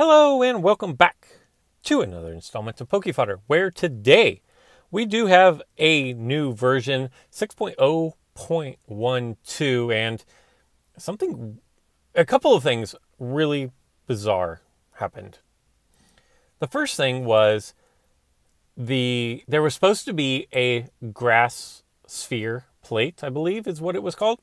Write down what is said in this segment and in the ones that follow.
Hello and welcome back to another installment of Fodder, where today we do have a new version 6.0.12 and a couple of things really bizarre happened. The first thing was there was supposed to be a grass sphere plate, I believe is what it was called,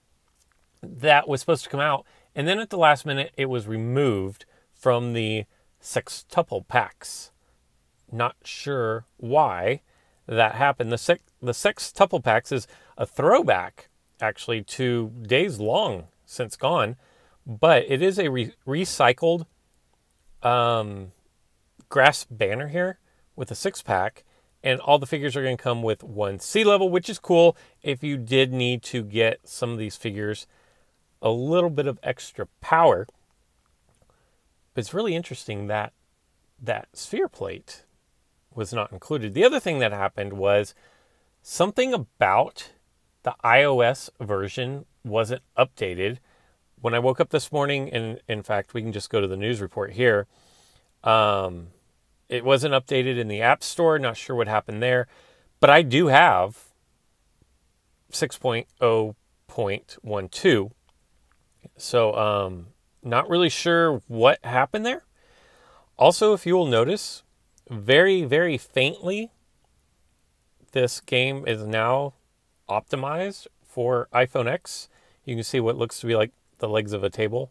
that was supposed to come out, and then at the last minute it was removed from the sextuple packs. Not sure why that happened. The sextuple packs is a throwback, actually, to days long since gone, but it is a recycled grass banner here with a 6-pack, and all the figures are going to come with one sea level, which is cool if you did need to get some of these figures a little bit of extra power. But it's really interesting that that sphere plate was not included. The other thing that happened was something about the iOS version wasn't updated. When I woke up this morning, and in fact, we can just go to the news report here. It wasn't updated in the App Store. Not sure what happened there. But I do have 6.0.12. So, not really sure what happened there. Also, if you will notice, very, very faintly, this game is now optimized for iPhone X. You can see what looks to be like the legs of a table.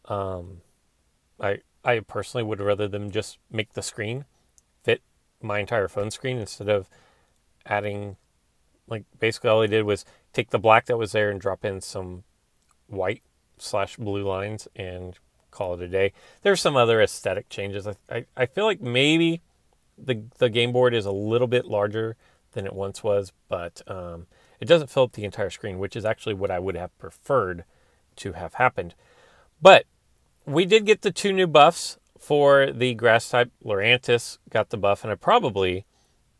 I personally would rather them just make the screen fit my entire phone screen instead of adding, like, basically all they did was take the black that was there and drop in some white/blue lines and call it a day. There's some other aesthetic changes. I feel like maybe the game board is a little bit larger than it once was, but it doesn't fill up the entire screen, which is actually what I would have preferred to have happened. But we did get the 2 new buffs for the grass type. Lurantis got the buff, and I probably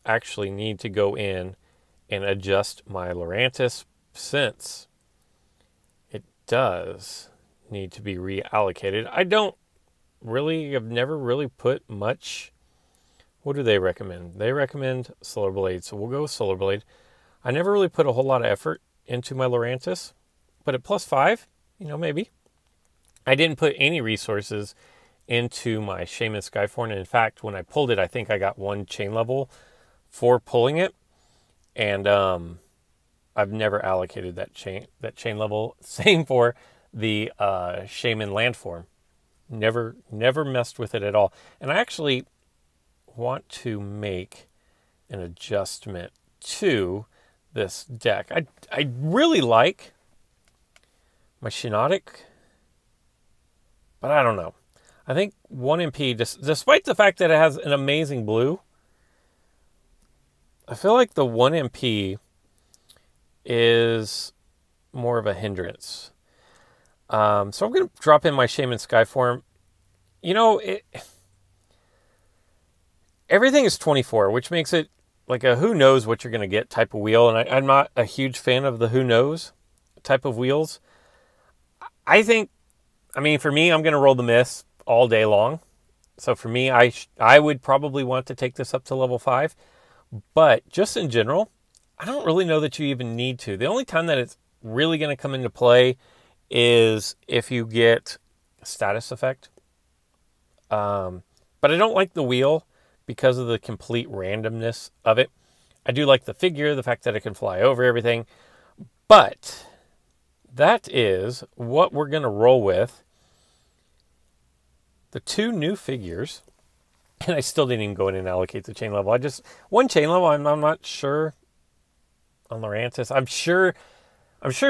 actually need to go in and adjust my Lurantis since it does need to be reallocated. I've never really put much. What do they recommend? They recommend Solar Blade, so we'll go with Solar Blade. I never really put a whole lot of effort into my Lurantis, but at +5, maybe. I didn't put any resources into my Shaman Skyforn, and in fact, when I pulled it, I think I got 1 chain level for pulling it, and I've never allocated that chain level. Same for the Shaman Landform. Never messed with it at all. And I actually want to make an adjustment to this deck. I really like my Shiinotic, but I don't know. I think 1MP, despite the fact that it has an amazing blue, I feel like the 1MP is more of a hindrance. So I'm going to drop in my Shaman Skyform. Everything is 24, which makes it like a who knows what you're going to get type of wheel. And I'm not a huge fan of the who knows type of wheels. For me, I'm going to roll the miss all day long. So for me, I would probably want to take this up to level 5. But just in general, I don't really know that you even need to. The only time that it's really going to come into play is if you get a status effect. But I don't like the wheel because of the complete randomness of it. I do like the figure, the fact that it can fly over everything. But that is what we're going to roll with. The 2 new figures. And I still didn't even go in and allocate the chain level. 1 chain level, I'm not sure on Lurantis. I'm sure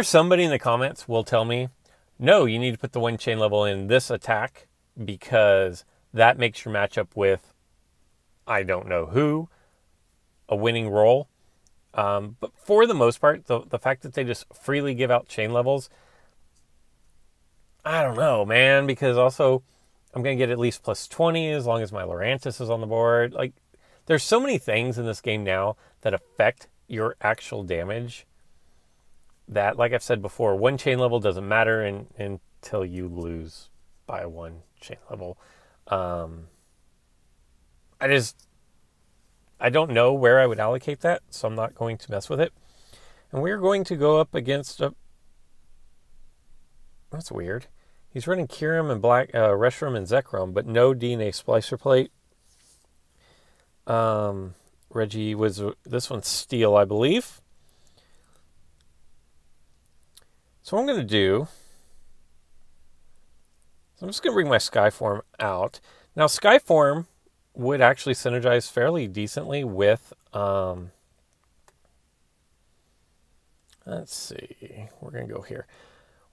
somebody in the comments will tell me, no, you need to put the 1 chain level in this attack because that makes your matchup with I don't know who a winning roll. But for the most part, the fact that they just freely give out chain levels, I don't know, man, because also I'm going to get at least +20 as long as my Lurantis is on the board. Like, there's so many things in this game now that affect your actual damage that, like I've said before, 1 chain level doesn't matter until you lose by 1 chain level. Um, I don't know where I would allocate that, so I'm not going to mess with it. And we're going to go up against a... That's weird. He's running Kirim and Reshiram and Zekrom, but no DNA splicer plate. Reggie was... This one's steel, I believe. So what I'm going to do... I'm just going to bring my Skyform out. Now, Skyform would actually synergize fairly decently with... let's see. We're going to go here.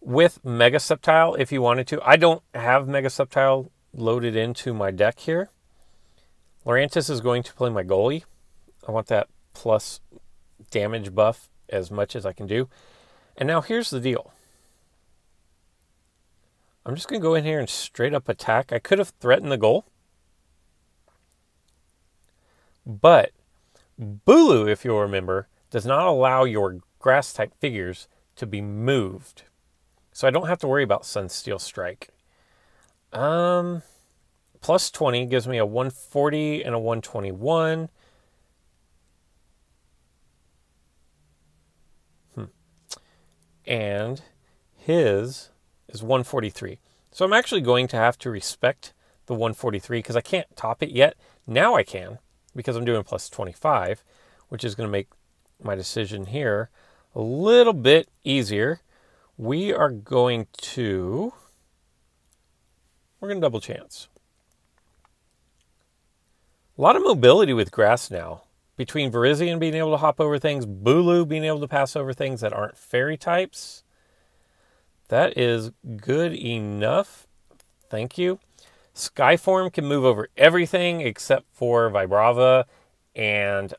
With Mega Sceptile, if you wanted to. I don't have Mega Sceptile loaded into my deck here. Lurantis is going to play my goalie. I want that plus damage buff as much as I can do. And now here's the deal. I'm just going to go in here and straight up attack. I could have threatened the goal. But Bulu, if you'll remember, does not allow your grass-type figures to be moved. So I don't have to worry about Sunsteel Strike. Plus 20 gives me a 140 and a 121. And his is 143. So I'm actually going to have to respect the 143 because I can't top it yet. Now I can because I'm doing plus 25, which is going to make my decision here a little bit easier. We are going to... We're going to double chance. A lot of mobility with grass now. Between Virizion being able to hop over things, Bulu being able to pass over things that aren't fairy types. That is good enough. Thank you. Skyform can move over everything except for Vibrava and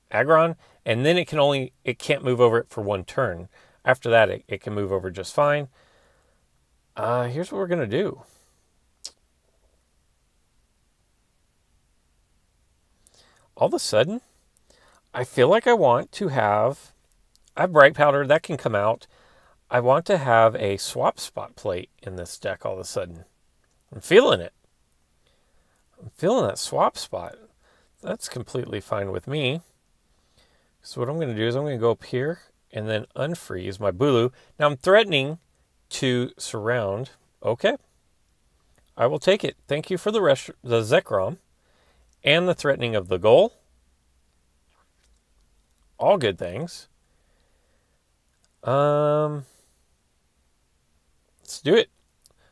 Aggron. And then it can't move over it for one turn. After that, it can move over just fine. Here's what we're going to do. All of a sudden, I feel like I want to have... I have Bright Powder. That can come out. I want to have a Swap Spot plate in this deck all of a sudden. I'm feeling it. I'm feeling that Swap Spot. That's completely fine with me. So what I'm going to do is I'm going to go up here and then unfreeze my Bulu. Now I'm threatening to surround. Okay. I will take it. Thank you for the Zekrom and the threatening of the goal. All good things. Let's do it.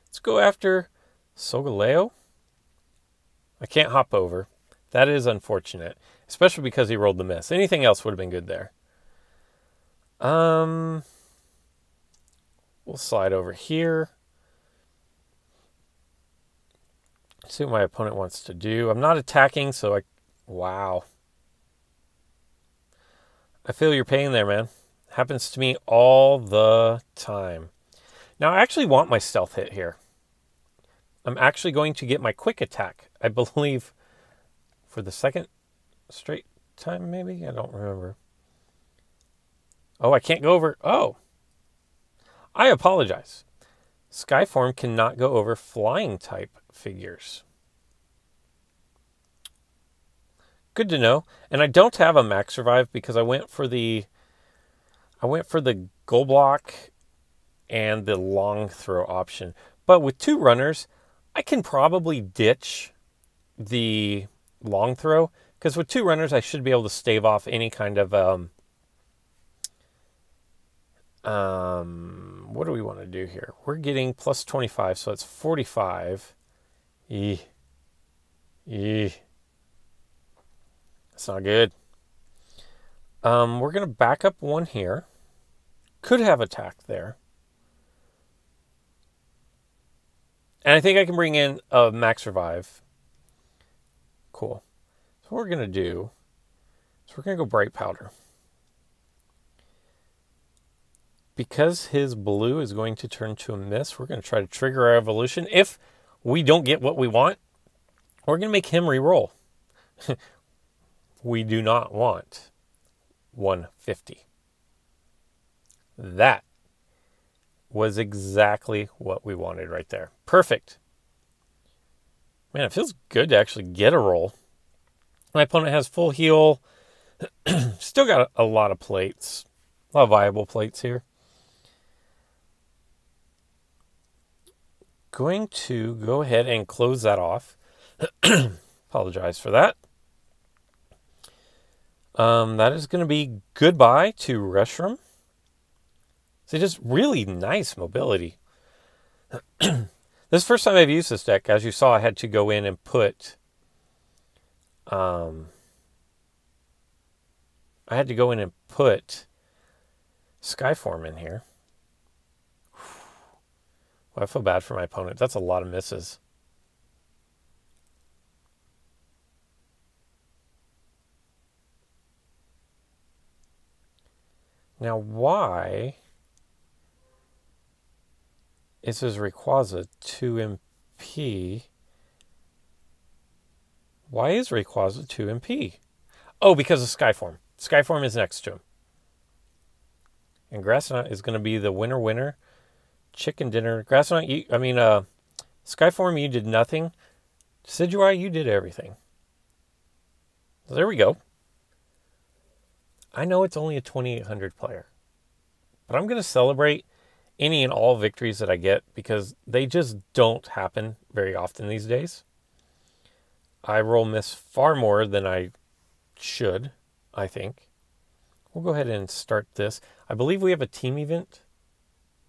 Let's go after Solgaleo. I can't hop over. That is unfortunate, especially because he rolled the miss. Anything else would have been good there. We'll slide over here. See what my opponent wants to do. I'm not attacking, so wow. I feel your pain there, man. Happens to me all the time. Now, I actually want my stealth hit here. I'm actually going to get my quick attack, I believe, for the second straight time, maybe? I don't remember. Oh, I can't go over. Oh. I apologize. Skyform cannot go over flying type figures. Good to know. And I don't have a max survive because I went for the goal block and the long throw option. But with two runners, I can probably ditch the long throw because with two runners, I should be able to stave off any kind of what do we want to do here? We're getting plus 25, so it's 45. That's not good. We're going to back up one here. Could have attacked there. And I think I can bring in a max revive. Cool. So what we're going to do is we're going to go Bright Powder. Because his blue is going to turn to a miss, we're going to try to trigger our evolution. If we don't get what we want, we're going to make him re-roll. We do not want 150. That was exactly what we wanted right there. Perfect. Man, it feels good to actually get a roll. My opponent has full heal. Still got a lot of plates. A lot of viable plates here. Going to go ahead and close that off. Apologize for that. That is going to be goodbye to Reshram. So just really nice mobility. This is the first time I've used this deck. As you saw, I had to go in and put... Skyform in here. Well, I feel bad for my opponent. That's a lot of misses. Now, why is his Rayquaza 2 MP? Why is Rayquaza 2 MP? Oh, because of Skyform. Skyform is next to him. And Grassnot is going to be the winner. Chicken dinner. Grassnot, Skyform, you did nothing. Decidueye, you did everything. So there we go. I know it's only a 2,800 player, but I'm going to celebrate any and all victories that I get because they just don't happen very often these days. I roll miss far more than I should, I think. We'll go ahead and start this. I believe we have a team event.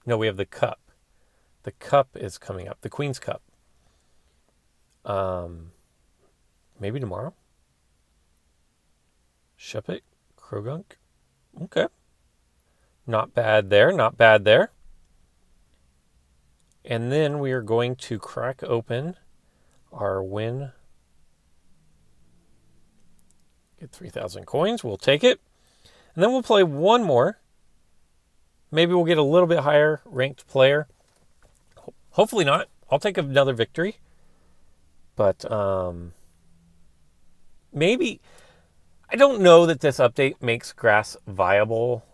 No, we have the Cup. The Cup is coming up. The Queen's Cup. Maybe tomorrow? Shuppet? Krogunk? Okay. Not bad there. Not bad there. And then we are going to crack open our win. Get 3,000 coins. We'll take it. And then we'll play one more. Maybe we'll get a little bit higher ranked player. Hopefully not. I'll take another victory. But maybe... I don't know that this update makes grass viable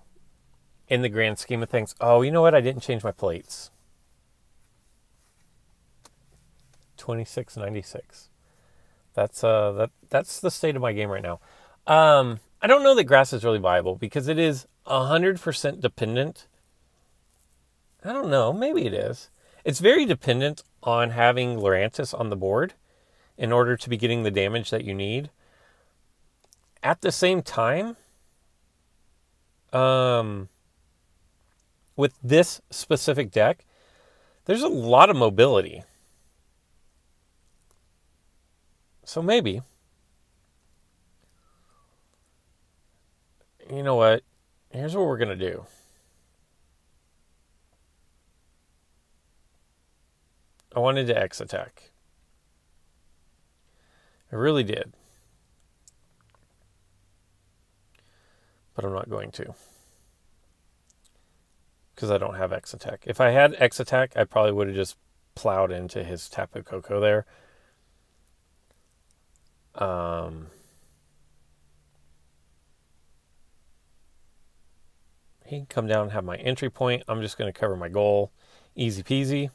in the grand scheme of things. Oh, you know what? I didn't change my plates. 2696. That's the state of my game right now. I don't know that grass is really viable because it is 100% dependent. I don't know. Maybe it is. It's very dependent on having Lurantis on the board in order to be getting the damage that you need. At the same time, with this specific deck, there's a lot of mobility. So maybe. You know what? Here's what we're going to do. I wanted to X attack. I really did. But I'm not going to. Because I don't have X attack. If I had X attack, I probably would have just plowed into his Tapu Koko there. He can come down and have my entry point. I'm just going to cover my goal. Easy peasy.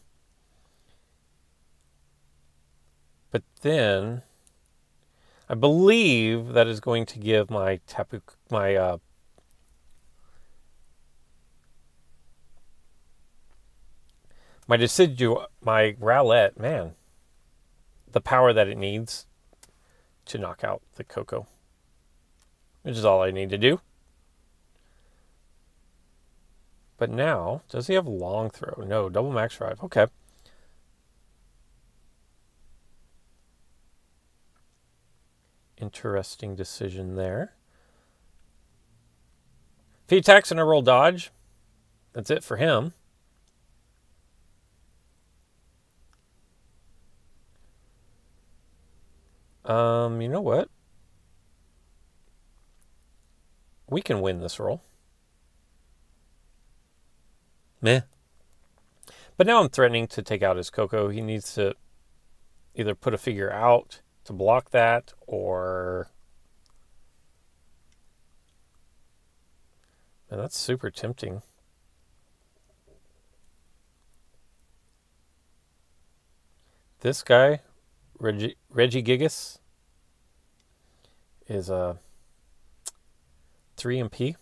But then I believe that is going to give my my Rowlet, man, the power that it needs to knock out the Koko, which is all I need to do. But now, does he have long throw? No, double max drive. Okay. Interesting decision there. If he attacks and I roll dodge, that's it for him. You know what? We can win this roll. Meh. But now I'm threatening to take out his Koko. He needs to either put a figure out to block that, or... Man, that's super tempting. This guy, Reggie Gigas, is a 3 MP.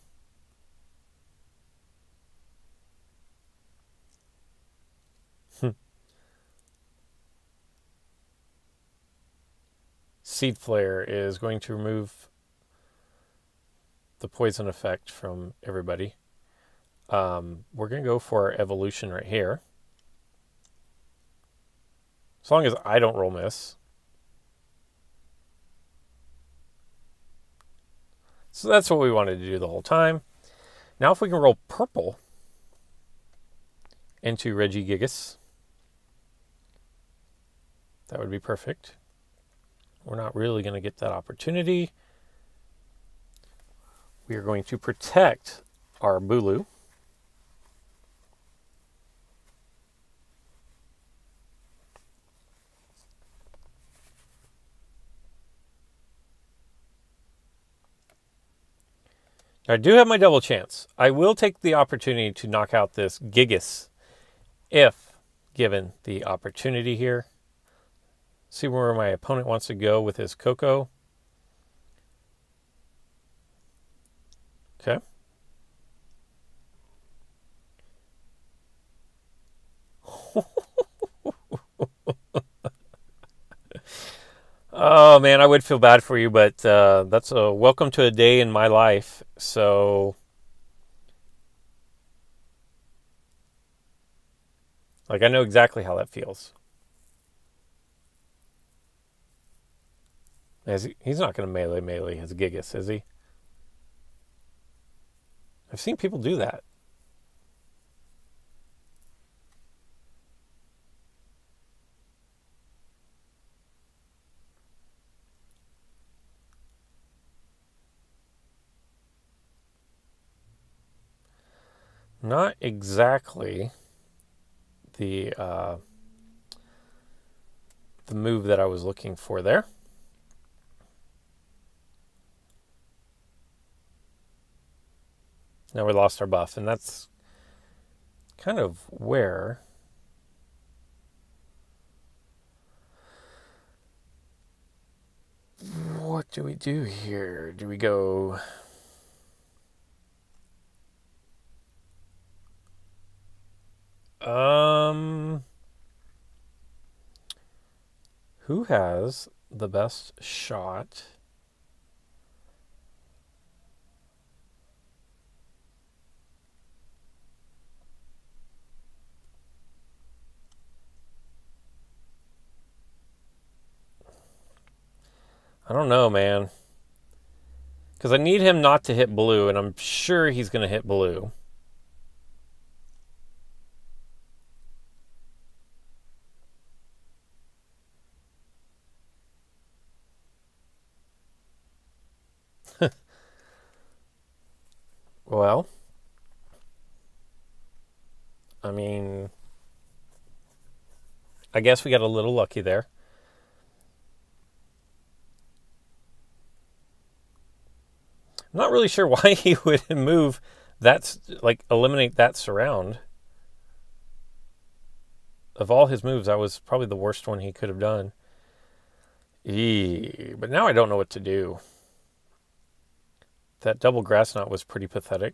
Seed Flare is going to remove the poison effect from everybody. We're going to go for our evolution right here. As long as I don't roll miss. So that's what we wanted to do the whole time. Now if we can roll purple into Reggie Gigas, that would be perfect. We're not really going to get that opportunity. We are going to protect our Bulu. I do have my double chance. I will take the opportunity to knock out this Gigas if given the opportunity here. See where my opponent wants to go with his Coco. Okay. Oh man, I would feel bad for you, but that's a welcome to a day in my life. So, like, I know exactly how that feels. He's not going to melee his Gigas, is he? I've seen people do that. Not exactly the move that I was looking for there. Now we lost our buff, and that's kind of where what do we do here? Do we go who has the best shot? I don't know, man. Because I need him not to hit blue, and I'm sure he's going to hit blue. Well, I mean, I guess we got a little lucky there. I'm not really sure why he would move that, like, eliminate that surround. Of all his moves, that was probably the worst one he could have done. But now I don't know what to do. That double grass knot was pretty pathetic.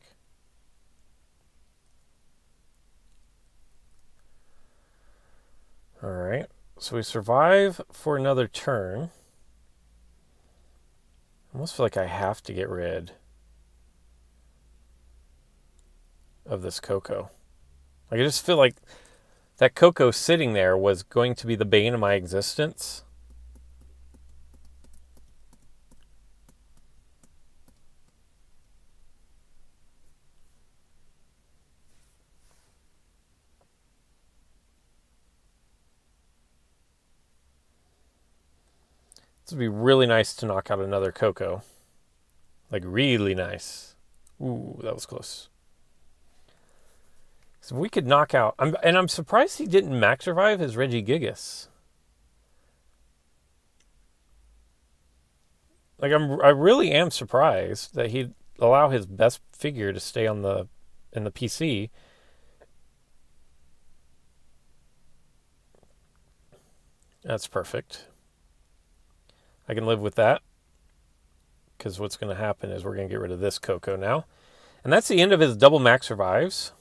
All right, so we survive for another turn. I almost feel like I have to get rid of this Coco. Like, I just feel like that Coco sitting there was going to be the bane of my existence. This would be really nice to knock out another Coco. Like, really nice. Ooh, that was close. So we could knock out... I'm surprised he didn't max revive his Reggie Gigas. Like, I really am surprised that he'd allow his best figure to stay on in the PC. That's perfect. I can live with that, because what's going to happen is we're going to get rid of this Coco now. And that's the end of his double max survives.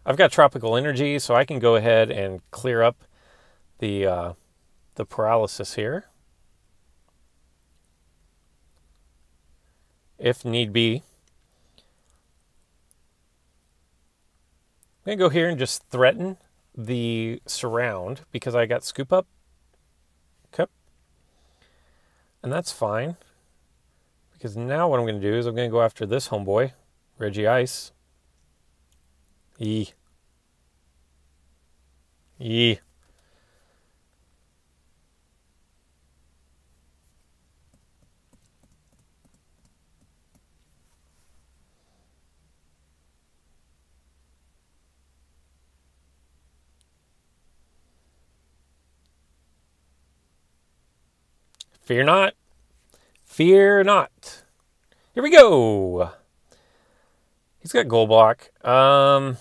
I've got tropical energy, so I can go ahead and clear up the paralysis here, if need be. I'm going to go here and just threaten the surround because I got scoop up. Okay. And that's fine. Because now what I'm going to do is I'm going to go after this homeboy, Reggie Ice. Yee. Yee. Fear not. Fear not. Here we go. He's got gold block. Does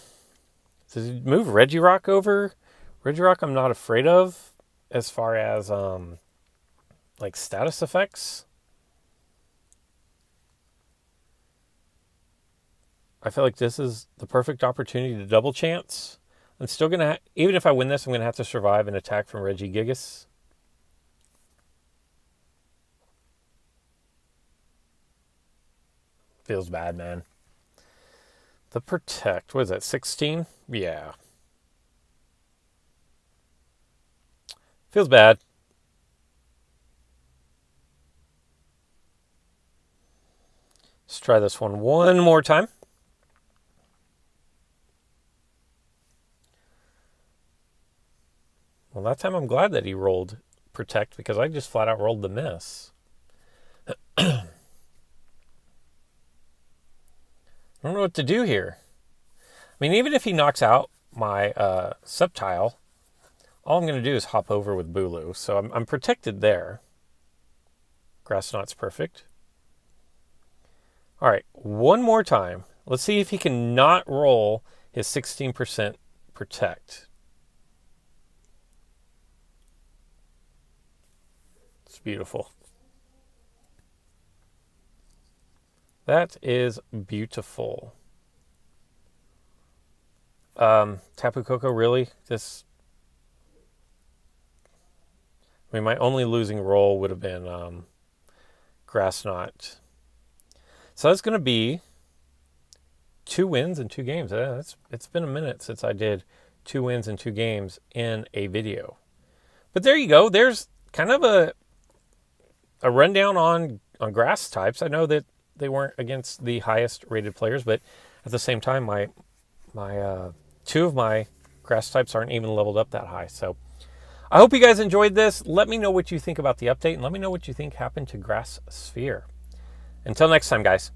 he move Regirock over? Regirock I'm not afraid of as far as like status effects. I feel like this is the perfect opportunity to double chance. I'm still going to, even if I win this, I'm going to have to survive an attack from Regigigas. Feels bad, man. The protect, what is that, 16? Yeah. Feels bad. Let's try this one more time. Well, that time I'm glad that he rolled protect because I just flat out rolled the miss. I don't know what to do here. I mean, even if he knocks out my Sceptile, all I'm going to do is hop over with Bulu. So I'm protected there. Grass Knot's perfect. All right, one more time. Let's see if he can not roll his 16% protect. It's beautiful. That is beautiful. Tapu Koko, really? This... I mean, my only losing roll would have been Grass Knot. So that's going to be 2 wins in 2 games. It's been a minute since I did 2 wins in 2 games in a video. But there you go. There's kind of a rundown on grass types. I know that they weren't against the highest rated players, but at the same time, my 2 of my grass types aren't even leveled up that high. So I hope you guys enjoyed this. Let me know what you think about the update, and let me know what you think happened to Grass Sphere. Until next time, guys.